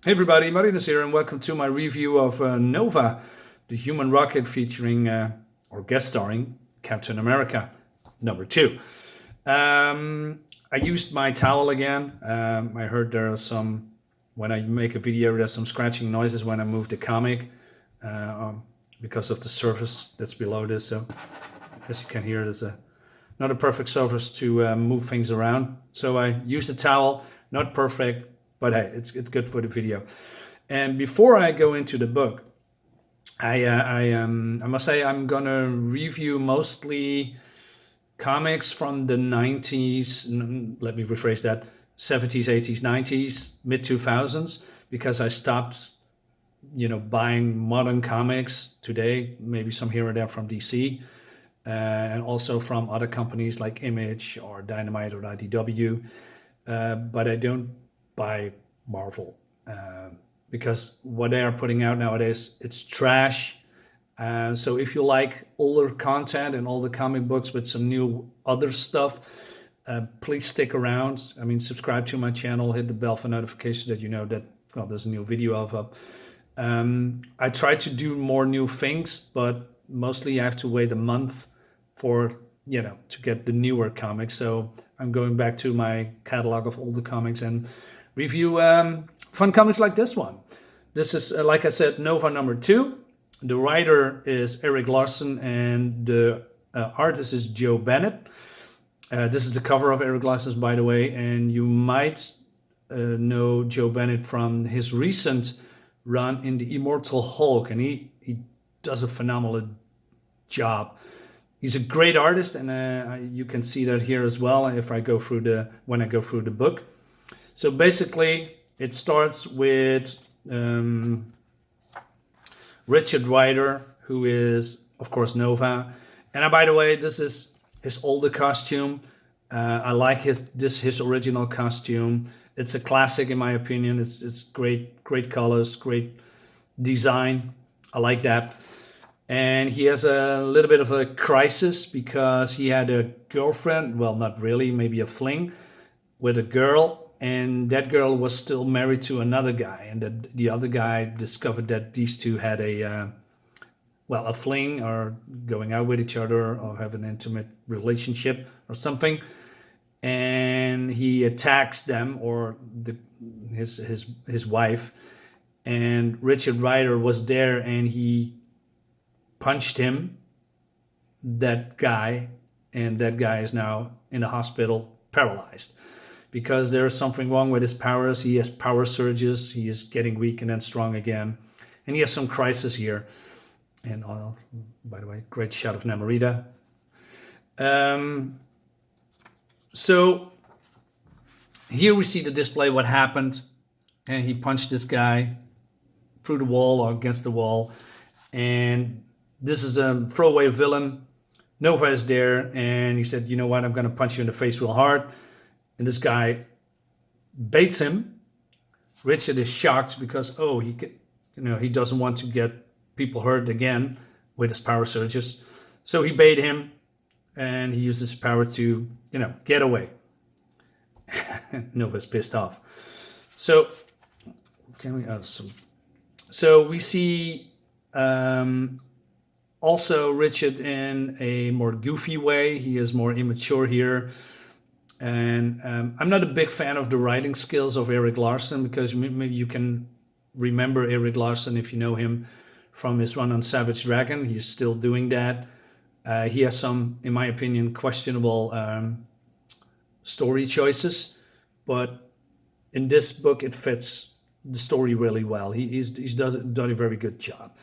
Hey everybody, Marius here, and welcome to my review of Nova, the human rocket featuring or guest starring Captain America #2. I used my towel again. I heard there are some, when I make a video, there's some scratching noises when I move the comic because of the surface that's below this. So as you can hear, there's not a perfect surface to move things around. So I used a towel, not perfect, but hey, it's good for the video. And before I go into the book, I must say I'm gonna review mostly comics from the 90s. Let me rephrase that: 70s, 80s, 90s, mid 2000s, because I stopped, buying modern comics today. Maybe some here and there from DC, and also from other companies like Image or Dynamite or IDW. But I don't buy Marvel because what they are putting out nowadays, it's trash. So if you like older content and older comic books with some new other stuff, please stick around. I mean, subscribe to my channel, hit the bell for notifications that you know that there's a new video up. I try to do more new things, but mostly I have to wait a month for to get the newer comics. So I'm going back to my catalog of older comics and review fun comics like this one. This is, like I said, Nova #2. The writer is Eric Larson and the artist is Joe Bennett. This is the cover of Eric Larson's, by the way, and you might know Joe Bennett from his recent run in the Immortal Hulk, and he does a phenomenal job. He's a great artist, and you can see that here as well if I go through when I go through the book. So basically, it starts with Richard Rider, who is, of course, Nova. And by the way, this is his older costume. I like his original costume. It's a classic in my opinion. It's great colors, great design. I like that. And he has a little bit of a crisis because he had a girlfriend, well, not really, maybe a fling with a girl, and that girl was still married to another guy, and the other guy discovered that these two had a fling, or going out with each other, or have an intimate relationship or something, and he attacks them, or his wife, and Richard Rider was there, and he punched him, that guy, and that guy is now in the hospital paralyzed because there's something wrong with his powers. He has Powersurges. He is getting weak and then strong again, and he has some crisis here. And by the way, great shot of Namorita. So here we see the display what happened, and he punched this guy through the wall or against the wall, and this is a throwaway villain. Nova is there, and he said, "You know what? I'm going to punch you in the face real hard." And this guy baits him. Richard is shocked because he doesn't want to get people hurt again with his Powersurges. So he bait him, and he uses his power to get away. Nova's pissed off. So So we see. Also, Richard in a more goofy way. He is more immature here. And I'm not a big fan of the writing skills of Eric Larson, because maybe you can remember Eric Larson if you know him from his run on Savage Dragon. He's still doing that. He has some, in my opinion, questionable story choices. But in this book, it fits the story really well. He's done a very good job.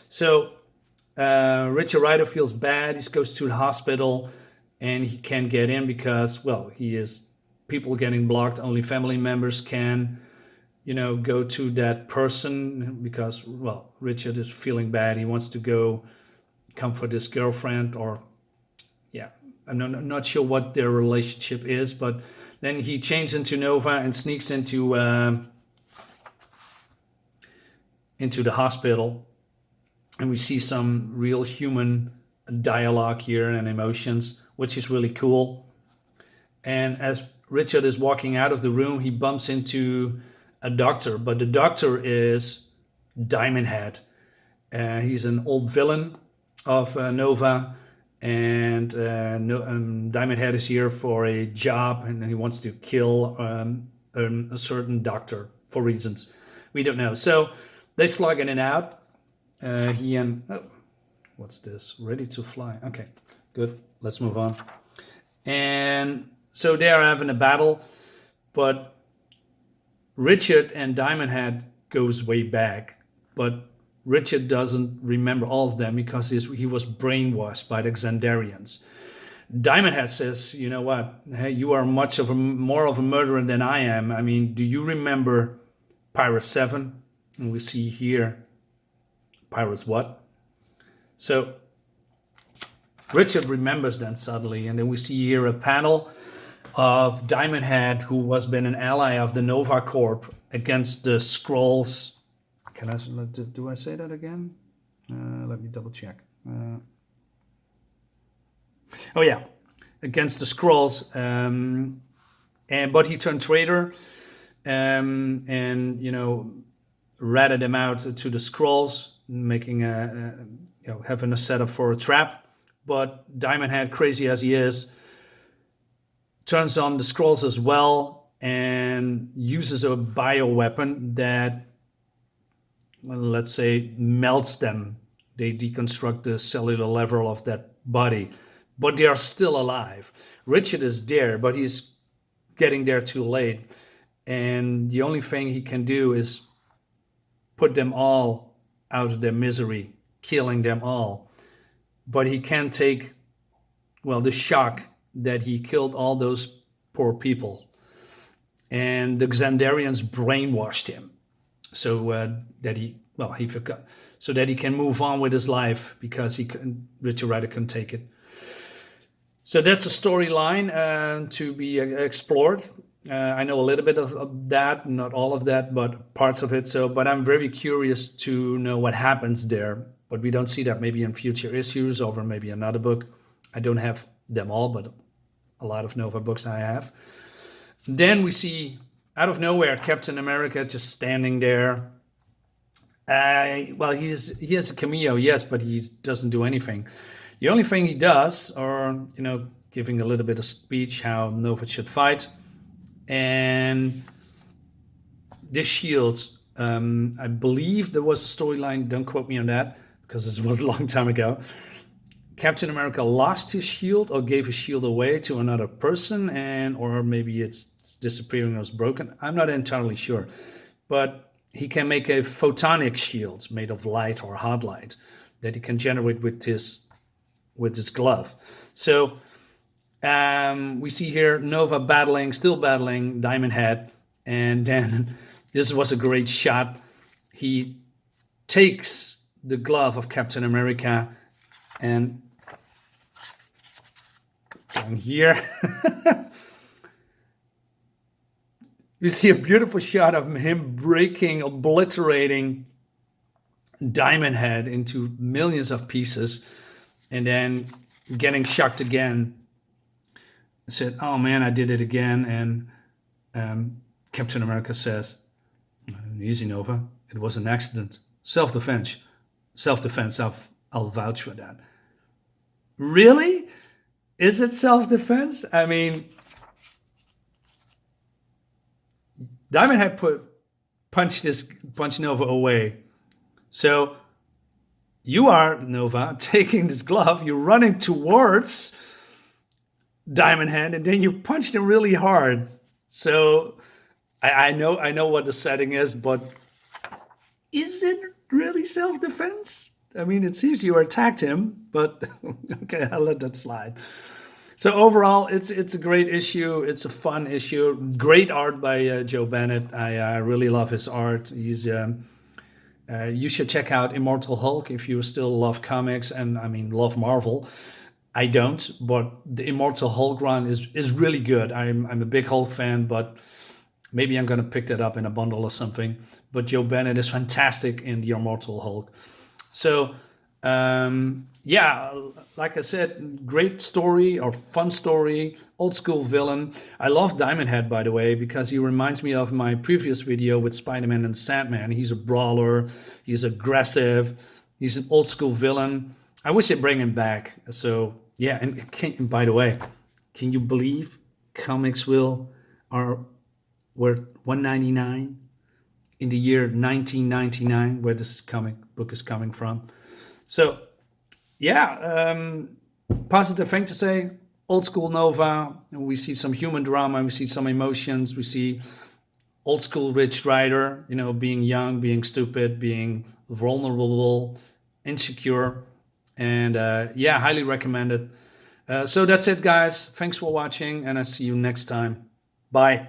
So Richard Rider feels bad. He goes to the hospital, and he can't get in because, people getting blocked. Only family members can, go to that person because, Richard is feeling bad. He wants to comfort his girlfriend, or, I'm not sure what their relationship is, but then he changes into Nova and sneaks into the hospital. And we see some real human dialogue here and emotions, which is really cool. And as Richard is walking out of the room, he bumps into a doctor, but the doctor is Diamond Head. He's an old villain of Nova, and Diamond Head is here for a job, and he wants to kill a certain doctor for reasons we don't know. So they slugging it out. He and what's this? Ready to fly. Okay, good. Let's move on. And so they are having a battle, but Richard and Diamond Head goes way back, but Richard doesn't remember all of them because he was brainwashed by the Xandarians. Diamond Head says, you know what? Hey, you are more of a murderer than I am. I mean, do you remember Pyrus 7? And we see here, Pyrus what? So Richard remembers then suddenly, and then we see here a panel of Diamond Head, who was been an ally of the Nova Corp against the Skrulls. Do I say that again? Let me double check. Oh yeah, against the Skrulls, but he turned traitor, and ratted them out to the Skrulls, making having a setup for a trap. But Diamond Head, crazy as he is, turns on the Skrulls as well and uses a bioweapon that, well, let's say, melts them. They deconstruct the cellular level of that body, but they are still alive. Richard is there, but he's getting there too late. And the only thing he can do is put them all out of their misery, killing them all. But he can't take, well, the shock that he killed all those poor people. And the Xandarians brainwashed him so that he forgot, so that he can move on with his life because Richard Rider couldn't take it. So that's a storyline to be explored. I know a little bit of that, not all of that, but parts of it. But I'm very curious to know what happens there. But we don't see that maybe in future issues or maybe another book. I don't have them all, but a lot of Nova books I have. Then we see, out of nowhere, Captain America just standing there. He has a cameo, yes, but he doesn't do anything. The only thing he does, or giving a little bit of speech how Nova should fight, and this shields. I believe there was a storyline. Don't quote me on that because it was a long time ago. Captain America lost his shield or gave his shield away to another person, or maybe it's disappearing or was broken. I'm not entirely sure, but he can make a photonic shield made of light or hot light that he can generate with his glove. So we see here Nova still battling Diamond Head, and then this was a great shot. He takes the glove of Captain America and down here you see a beautiful shot of him obliterating Diamond Head into millions of pieces and then getting shocked again. Said, "Oh man, I did it again." And Captain America says, "Easy, Nova. It was an accident. Self-defense. Self-defense. I'll vouch for that." Really? Is it self-defense? I mean, Diamond Head punched Nova away. So you are, Nova, taking this glove, you're running towards Diamond Head, and then you punched him really hard. So I know what the setting is, but is it really self-defense? I mean, it seems you attacked him, but okay, I'll let that slide. So overall, it's a great issue. It's a fun issue. Great art by Joe Bennett. I really love his art. He's you should check out Immortal Hulk if you still love comics and love Marvel. I don't, but the Immortal Hulk run is really good. I'm a big Hulk fan, but maybe I'm gonna pick that up in a bundle or something. But Joe Bennett is fantastic in the Immortal Hulk. So Yeah, like I said, great story or fun story, old school villain. I love Diamond Head, by the way, because he reminds me of my previous video with Spider-Man and Sandman. He's a brawler, he's aggressive, he's an old school villain. I wish they bring him back. So yeah, and by the way, can you believe comics will are were 199 in the year 1999, where this comic book is coming from? So yeah, positive thing to say. Old school Nova. We see some human drama. We see some emotions. We see old school Rich Rider. You know, being young, being stupid, being vulnerable, insecure, and yeah, highly recommended. So that's it, guys. Thanks for watching, and I see you next time. Bye.